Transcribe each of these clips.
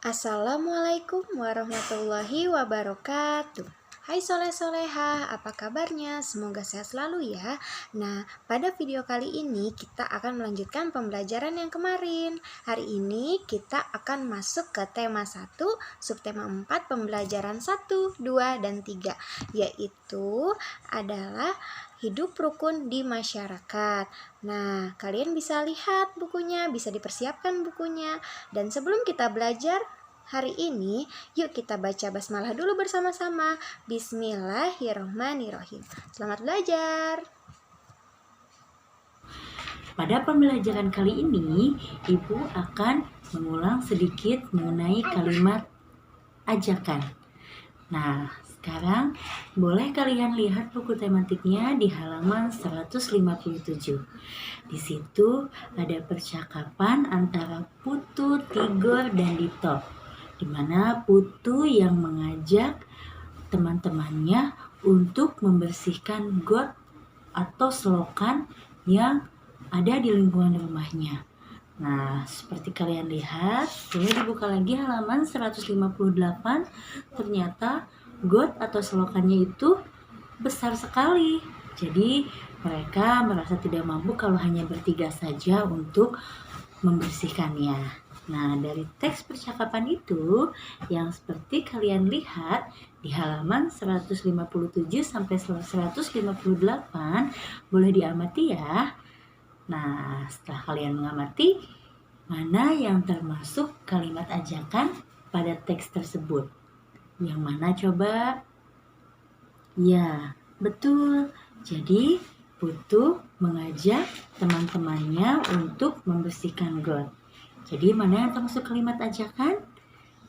Assalamualaikum warahmatullahi wabarakatuh. Hai soleh-soleha, apa kabarnya? Semoga sehat selalu ya. Nah, pada video kali ini kita akan melanjutkan pembelajaran yang kemarin. Hari ini kita akan masuk ke tema 1, subtema 4, pembelajaran 1, 2, dan 3, yaitu adalah hidup rukun di masyarakat. Nah, kalian bisa lihat bukunya, bisa dipersiapkan bukunya. Dan sebelum kita belajar hari ini, yuk kita baca basmalah dulu bersama-sama. Bismillahirrohmanirrohim. Selamat belajar. Pada pembelajaran kali ini, Ibu akan mengulang sedikit mengenai kalimat ajakan. Nah, sekarang boleh kalian lihat buku tematiknya di halaman 157. Di situ ada percakapan antara Putu, Tigor, dan Dito, di mana Putu yang mengajak teman-temannya untuk membersihkan got atau selokan yang ada di lingkungan rumahnya. Nah, seperti kalian lihat, boleh dibuka lagi halaman 158. Ternyata got atau selokannya itu besar sekali. Jadi mereka merasa tidak mampu kalau hanya bertiga saja untuk membersihkannya. Nah, dari teks percakapan itu yang seperti kalian lihat di halaman 157 sampai 158 boleh diamati ya. Nah, setelah kalian mengamati, mana yang termasuk kalimat ajakan pada teks tersebut? Yang mana coba? Ya, betul. Jadi, Putu mengajak teman-temannya untuk membersihkan got. Jadi, mana yang termasuk kalimat ajakan?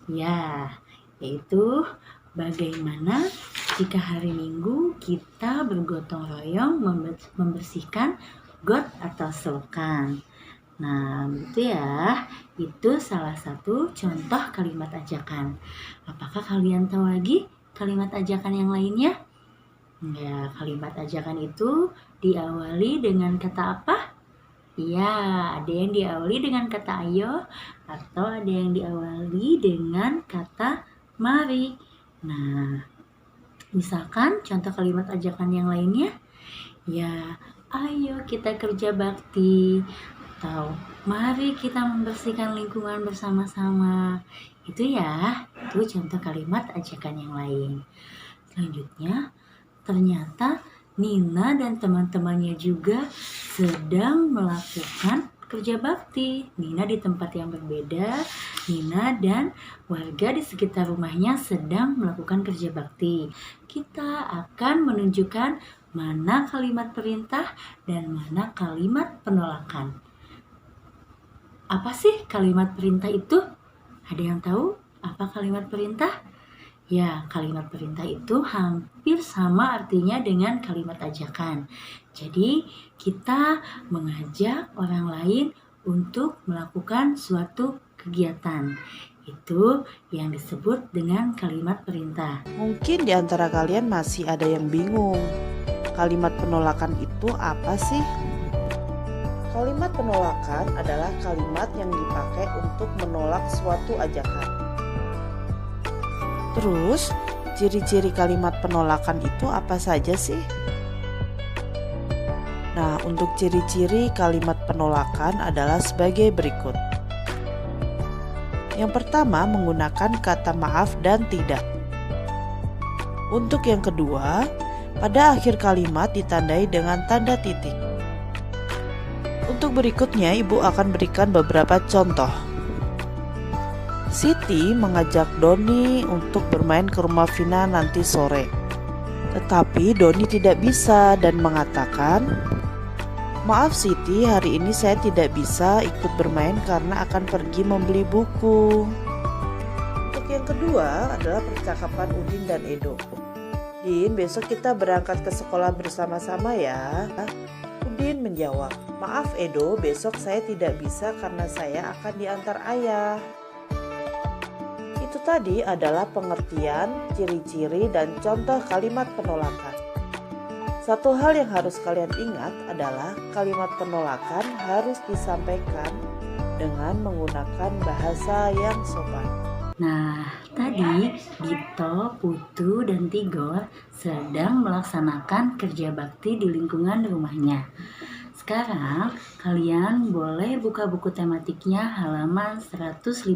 Ya, yaitu bagaimana jika hari Minggu kita bergotong royong membersihkan got atau selokan. Nah, gitu ya. Itu salah satu contoh kalimat ajakan. Apakah kalian tahu lagi kalimat ajakan yang lainnya? Ya, kalimat ajakan itu diawali dengan kata apa? Ya, ada yang diawali dengan kata ayo atau ada yang diawali dengan kata mari. Nah, misalkan contoh kalimat ajakan yang lainnya, ya, ayo kita kerja bakti, atau mari kita membersihkan lingkungan bersama-sama. Itu ya, itu contoh kalimat ajakan yang lain. Selanjutnya, ternyata Nina dan teman-temannya juga sedang melakukan kerja bakti. Nina di tempat yang berbeda, Nina dan warga di sekitar rumahnya sedang melakukan kerja bakti. Kita akan menunjukkan mana kalimat perintah dan mana kalimat penolakan. Apa sih kalimat perintah itu? Ada yang tahu apa kalimat perintah? Ya, kalimat perintah itu hampir sama artinya dengan kalimat ajakan. Jadi, kita mengajak orang lain untuk melakukan suatu kegiatan. Itu yang disebut dengan kalimat perintah. Mungkin di antara kalian masih ada yang bingung. Kalimat penolakan itu apa sih? Kalimat penolakan adalah kalimat yang dipakai untuk menolak suatu ajakan. Terus, ciri-ciri kalimat penolakan itu apa saja sih? Nah, untuk ciri-ciri kalimat penolakan adalah sebagai berikut. Yang pertama, menggunakan kata maaf dan tidak. Untuk yang kedua, pada akhir kalimat ditandai dengan tanda titik. Untuk berikutnya, Ibu akan berikan beberapa contoh. Siti mengajak Doni untuk bermain ke rumah Vina nanti sore. Tetapi Doni tidak bisa dan mengatakan, "Maaf Siti, hari ini saya tidak bisa ikut bermain karena akan pergi membeli buku." Untuk yang kedua adalah percakapan Udin dan Edo. Din, besok kita berangkat ke sekolah bersama-sama ya. Udin menjawab, "Maaf Edo, besok saya tidak bisa karena saya akan diantar ayah." Itu tadi adalah pengertian, ciri-ciri, dan contoh kalimat penolakan. Satu hal yang harus kalian ingat adalah kalimat penolakan harus disampaikan dengan menggunakan bahasa yang sopan. Nah, tadi Dito, Putu, dan Tigor sedang melaksanakan kerja bakti di lingkungan rumahnya. Sekarang kalian boleh buka buku tematiknya halaman 159.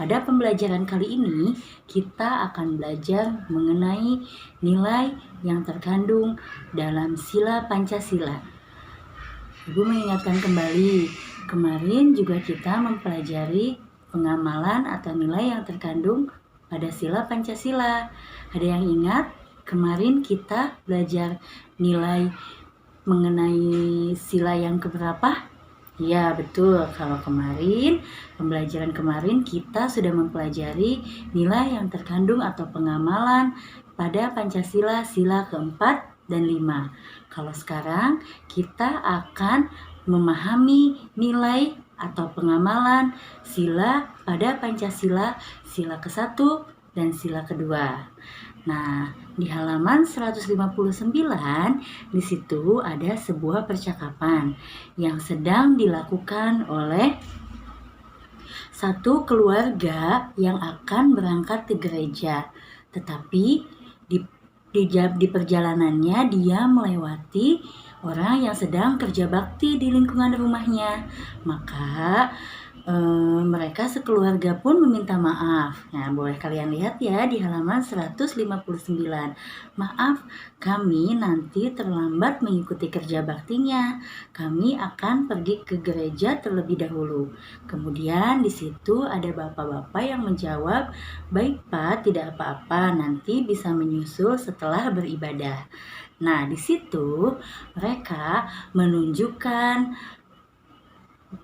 Pada pembelajaran kali ini kita akan belajar mengenai nilai yang terkandung dalam sila Pancasila. Ibu mengingatkan kembali, kemarin juga kita mempelajari pengamalan atau nilai yang terkandung pada sila Pancasila. Ada yang ingat? Kemarin kita belajar nilai mengenai sila yang keberapa? Ya, betul. Kalau kemarin, pembelajaran kemarin kita sudah mempelajari nilai yang terkandung atau pengamalan pada Pancasila sila keempat dan 5. Kalau sekarang kita akan memahami nilai atau pengamalan sila pada Pancasila sila ke-1 dan sila kedua. Nah, di halaman 159 di situ ada sebuah percakapan yang sedang dilakukan oleh satu keluarga yang akan berangkat ke gereja. Tetapi di perjalanannya dia melewati orang yang sedang kerja bakti di lingkungan rumahnya. Maka mereka sekeluarga pun meminta maaf. Nah, boleh kalian lihat ya di halaman 159. Maaf, kami nanti terlambat mengikuti kerja baktinya. Kami akan pergi ke gereja terlebih dahulu. Kemudian di situ ada bapak-bapak yang menjawab, "Baik Pak, tidak apa-apa, nanti bisa menyusul setelah beribadah." Nah, di situ mereka menunjukkan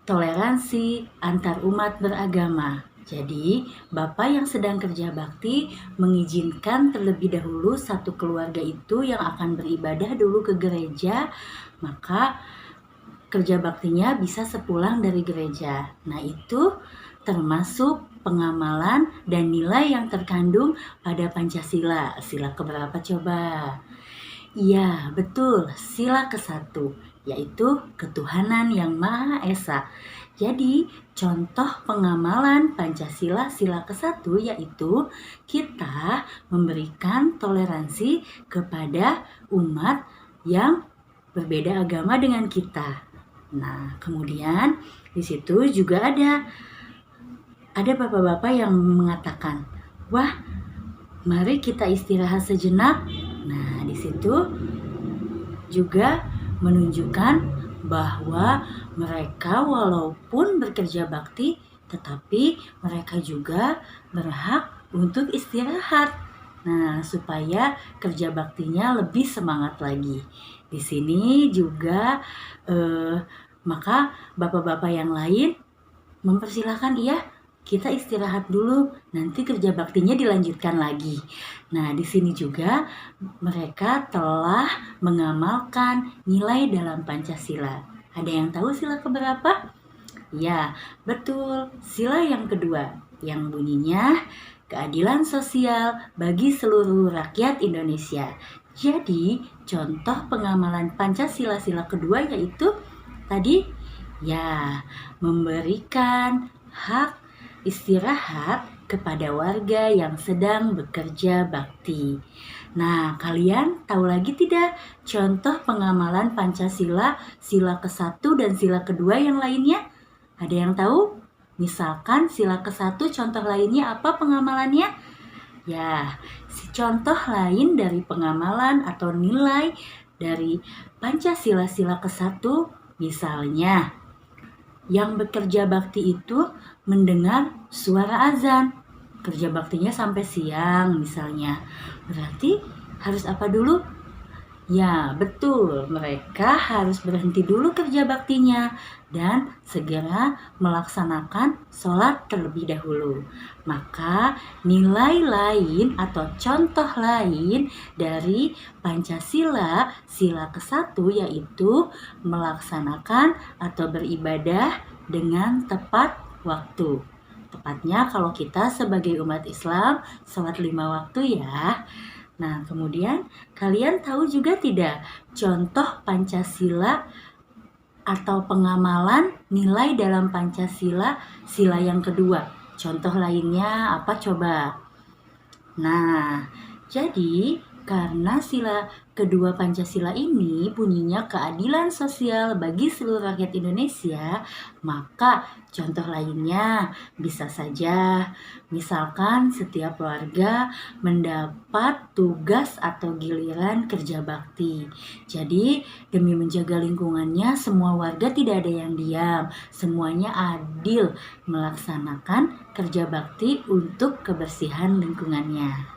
toleransi antar umat beragama. Jadi, bapak yang sedang kerja bakti mengizinkan terlebih dahulu satu keluarga itu yang akan beribadah dulu ke gereja, maka kerja baktinya bisa sepulang dari gereja. Nah, itu termasuk pengamalan dan nilai yang terkandung pada Pancasila. Sila keberapa coba? Iya, betul. Sila ke-1, yaitu ketuhanan yang Maha Esa. Jadi, contoh pengamalan Pancasila sila ke-1 yaitu kita memberikan toleransi kepada umat yang berbeda agama dengan kita. Nah, kemudian di situ juga ada bapak-bapak yang mengatakan, "Wah, mari kita istirahat sejenak." Nah, di situ juga menunjukkan bahwa mereka walaupun bekerja bakti, tetapi mereka juga berhak untuk istirahat. Nah, supaya kerja baktinya lebih semangat lagi. Di sini juga maka bapak-bapak yang lain mempersilahkan, "Iya, kita istirahat dulu, nanti kerja baktinya dilanjutkan lagi." Nah, di sini juga mereka telah mengamalkan nilai dalam Pancasila. Ada yang tahu sila keberapa? Ya, betul, sila yang kedua, yang bunyinya keadilan sosial bagi seluruh rakyat Indonesia. Jadi, contoh pengamalan Pancasila sila kedua yaitu tadi, ya, memberikan hak istirahat kepada warga yang sedang bekerja bakti. Nah, kalian tahu lagi tidak contoh pengamalan Pancasila sila ke-1 dan sila kedua yang lainnya? Ada yang tahu? Misalkan sila ke-1 contoh lainnya apa pengamalannya? Ya, contoh lain dari pengamalan atau nilai dari Pancasila sila ke-1 misalnya yang bekerja bakti itu mendengar suara azan. Kerja baktinya sampai siang misalnya. Berarti harus apa dulu? Ya, betul. Mereka harus berhenti dulu kerja baktinya dan segera melaksanakan sholat terlebih dahulu. Maka nilai lain atau contoh lain dari Pancasila sila ke-1 yaitu melaksanakan atau beribadah dengan tepat waktu. Tepatnya kalau kita sebagai umat Islam sholat 5 waktu ya. Nah, kemudian kalian tahu juga tidak contoh Pancasila atau pengamalan nilai dalam Pancasila sila yang kedua? Contoh lainnya apa coba? Nah, jadi karena kedua Pancasila ini bunyinya keadilan sosial bagi seluruh rakyat Indonesia, maka contoh lainnya bisa saja misalkan setiap warga mendapat tugas atau giliran kerja bakti. Jadi demi menjaga lingkungannya, semua warga tidak ada yang diam, semuanya adil melaksanakan kerja bakti untuk kebersihan lingkungannya.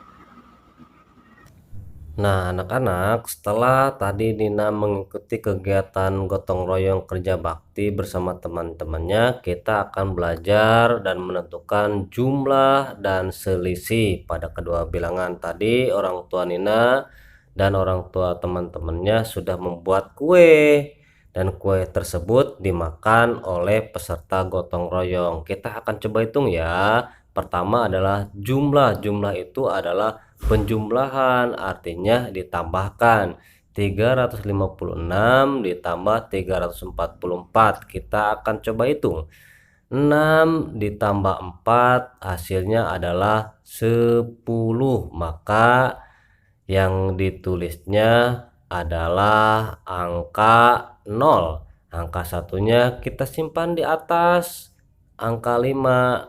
Nah, anak-anak, setelah tadi Nina mengikuti kegiatan gotong royong kerja bakti bersama teman-temannya, kita akan belajar dan menentukan jumlah dan selisih pada kedua bilangan. Tadi orang tua Nina dan orang tua teman-temannya sudah membuat kue, dan kue tersebut dimakan oleh peserta gotong royong. Kita akan coba hitung ya. Pertama adalah jumlah. Jumlah itu adalah penjumlahan, artinya ditambahkan. 356 ditambah 344. Kita akan coba hitung. 6 ditambah 4 hasilnya adalah 10. Maka yang ditulisnya adalah angka 0. Angka satunya kita simpan di atas angka 5.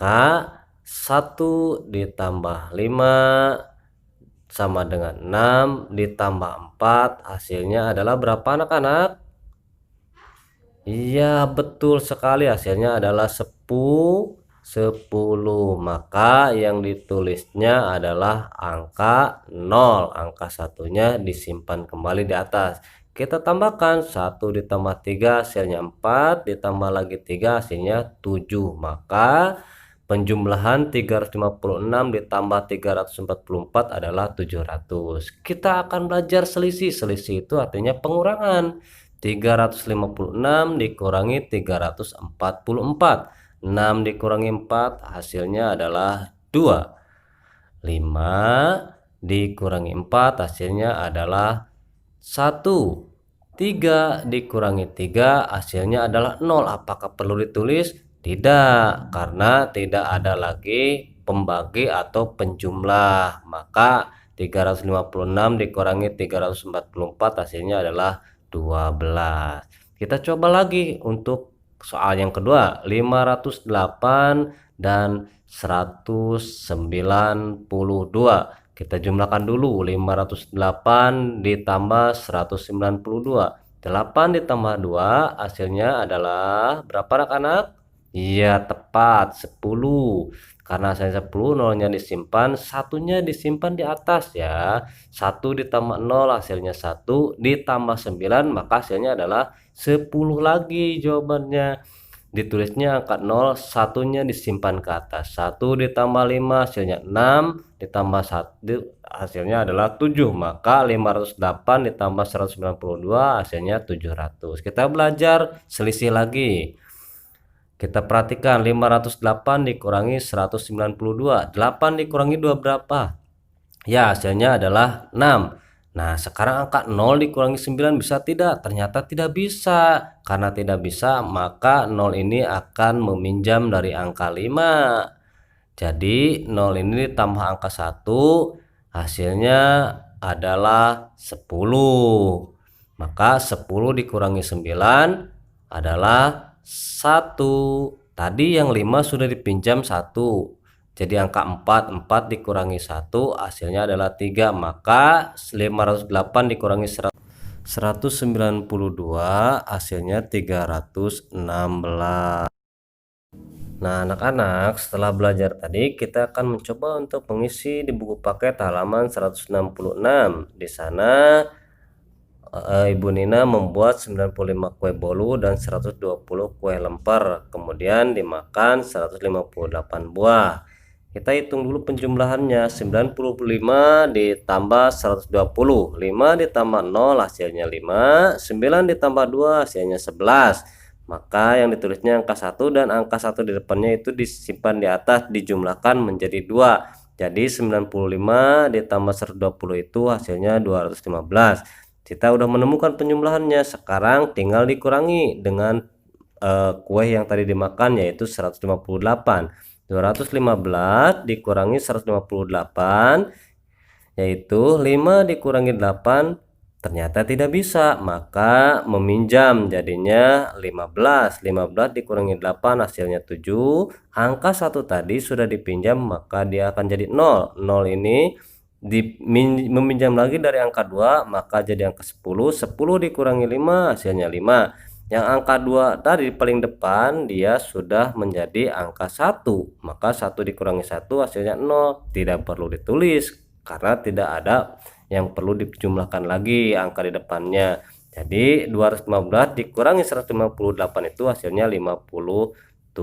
Maka 1 ditambah 5 sama dengan 6 ditambah 4 hasilnya adalah berapa anak-anak? Iya, betul sekali, hasilnya adalah 10. Maka yang ditulisnya adalah angka 0. Angka satunya disimpan kembali di atas. Kita tambahkan 1 ditambah 3 hasilnya 4, ditambah lagi 3 hasilnya 7. Maka penjumlahan 356 ditambah 344 adalah 700. Kita akan belajar selisih. Selisih itu artinya pengurangan. 356 dikurangi 344. 6 dikurangi 4 hasilnya adalah 2. 5 dikurangi 4 hasilnya adalah 1. 3 dikurangi 3 hasilnya adalah 0. Apakah perlu ditulis? Tidak, karena tidak ada lagi pembagi atau penjumlah. Maka 356 dikurangi 344 hasilnya adalah 12. Kita coba lagi untuk soal yang kedua. 508 dan 192. Kita jumlahkan dulu. 508 ditambah 192. 8 ditambah 2 hasilnya adalah berapa anak-anak? Iya, tepat 10. Karena saya 10, nolnya disimpan, satunya disimpan di atas ya. 1 ditambah 0 hasilnya 1, ditambah 9 maka hasilnya adalah 10 lagi jawabannya. Ditulisnya angka 0, satunya disimpan ke atas. 1 ditambah 5 hasilnya 6, ditambah 1 hasilnya adalah 7. Maka 508 ditambah 192 hasilnya 700. Kita belajar selisih lagi. Kita perhatikan 508 dikurangi 192. 8 dikurangi 2 berapa? Ya, hasilnya adalah 6. Nah, sekarang angka 0 dikurangi 9 bisa tidak? Ternyata tidak bisa. Karena tidak bisa, maka 0 ini akan meminjam dari angka 5. Jadi 0 ini ditambah angka 1, hasilnya adalah 10. Maka 10 dikurangi 9 adalah 1. Tadi yang 5 sudah dipinjam 1. Jadi angka 4 dikurangi 1 hasilnya adalah 3. Maka 508 dikurangi 192 hasilnya 316. Nah, anak-anak, setelah belajar tadi kita akan mencoba untuk mengisi di buku paket halaman 166. Di sana Ibu Nina membuat 95 kue bolu dan 120 kue lemper, kemudian dimakan 158 buah. Kita hitung dulu penjumlahannya. 95 ditambah 120, 5 ditambah 0 hasilnya 5, 9 ditambah 2 hasilnya 11. Maka yang ditulisnya angka 1 dan angka 1 di depannya itu disimpan di atas, dijumlahkan menjadi 2. Jadi 95 ditambah 120 itu hasilnya 215. Kita udah menemukan penjumlahannya. Sekarang tinggal dikurangi dengan kue yang tadi dimakan, yaitu 158. 215 dikurangi 158 yaitu 5 dikurangi 8, ternyata tidak bisa, maka meminjam jadinya 15. 15 dikurangi 8 hasilnya 7. Angka 1 tadi sudah dipinjam, maka dia akan jadi 0. 0 ini meminjam lagi dari angka 2, maka jadi angka 10. 10 dikurangi 5 hasilnya 5. Yang angka 2 tadi paling depan dia sudah menjadi angka 1, maka 1 dikurangi 1 hasilnya 0. Tidak perlu ditulis karena tidak ada yang perlu dijumlahkan lagi angka di depannya. Jadi 215 dikurangi 158 itu hasilnya 57.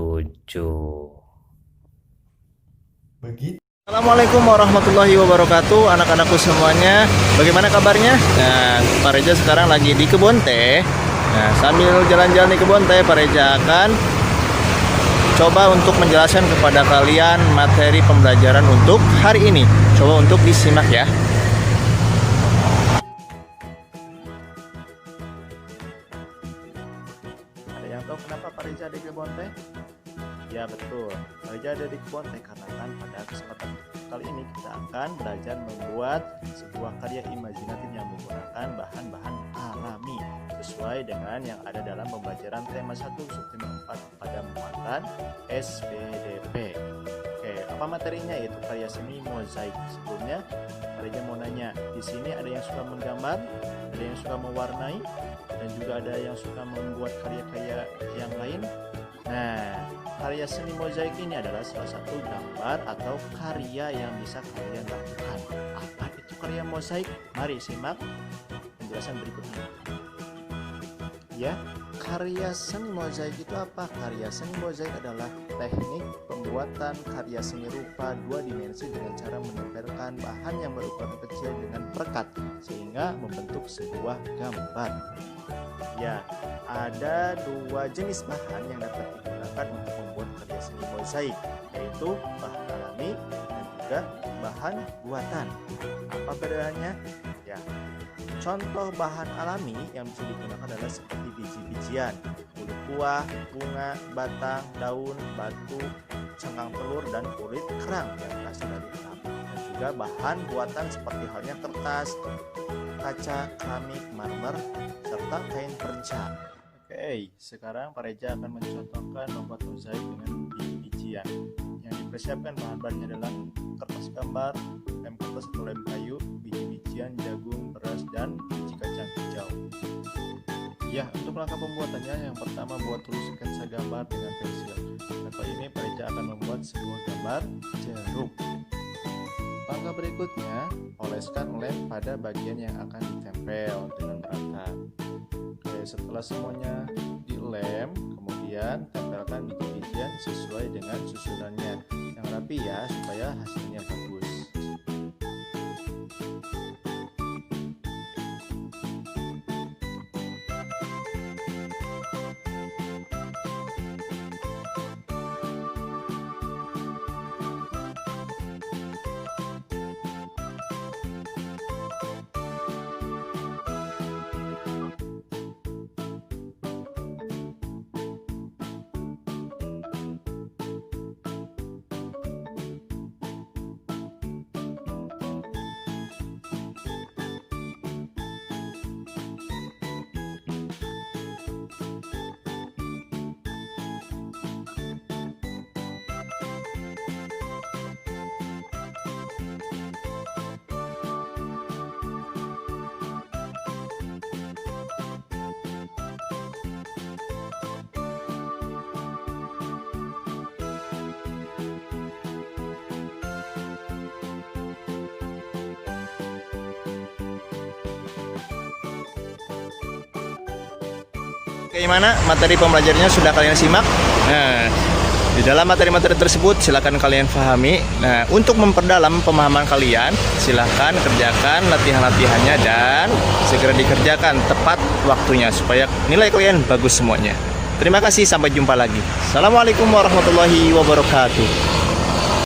Begitu. Assalamualaikum warahmatullahi wabarakatuh, anak-anakku semuanya. Bagaimana kabarnya? Nah, Pak Reza sekarang lagi di kebun teh. Nah, sambil jalan-jalan di kebun teh, Pak Reza akan coba untuk menjelaskan kepada kalian materi pembelajaran untuk hari ini. Coba untuk disimak ya. Ada yang tahu kenapa Pak Reza ada di kebun teh? Ya betul, Pak Reza ada di kebun teh karena kan pada kesempatan kali ini kita akan belajar membuat sebuah karya imajinatif yang menggunakan bahan-bahan alami sesuai dengan yang ada dalam pembelajaran tema 1 subtema 4 pada muatan SPDP. Oke, apa materinya? Yaitu karya seni mozaik. Sebelumnya, Pak Reza mau nanya, di sini ada yang suka menggambar, ada yang suka mewarnai, dan juga ada yang suka membuat karya-karya yang lain. Nah, karya seni mozaik ini adalah salah satu gambar atau karya yang bisa kalian lakukan. Apa itu karya mozaik? Mari simak penjelasan berikutnya. Ya, karya seni mozaik itu apa? Karya seni mozaik adalah teknik pembuatan karya seni rupa 2 dimensi dengan cara menempelkan bahan yang berukuran kecil dengan perekat sehingga membentuk sebuah gambar. Ya, ada 2 jenis bahan yang dapat digunakan untuk membuat karya seni mozaik, yaitu bahan alami dan juga bahan buatan. Apa bedanya? Ya, contoh bahan alami yang bisa digunakan adalah seperti biji-bijian, kulit buah, bunga, batang, daun, batu, cangkang telur, dan kulit kerang yang berasal dari alam. Dan juga bahan buatan seperti halnya kertas, kaca, keramik, marmer, serta kain perca. Oke, sekarang Pak Reza akan mencontohkan membuat mozaik dengan biji-bijian. Yang dipersiapkan bahan-bahannya adalah kertas gambar, lem kertas atau lem kayu, biji-bijian, jagung, beras, dan biji kacang hijau. Ya, untuk langkah pembuatannya, yang pertama buat dulu sketsa gambar dengan pensil. Contoh ini Pak Reza akan membuat sebuah gambar jeruk. Langkah berikutnya, oleskan lem pada bagian yang akan ditempel dengan merata. Oke, setelah semuanya dilem, kemudian tempelkan biji-bijian sesuai dengan susunannya yang rapi ya, supaya hasilnya bagus. Bagaimana materi pembelajarannya sudah kalian simak? Nah, di dalam materi-materi tersebut silakan kalian pahami. Nah, untuk memperdalam pemahaman kalian, silakan kerjakan latihan-latihannya dan segera dikerjakan tepat waktunya supaya nilai kalian bagus semuanya. Terima kasih, sampai jumpa lagi. Assalamualaikum warahmatullahi wabarakatuh.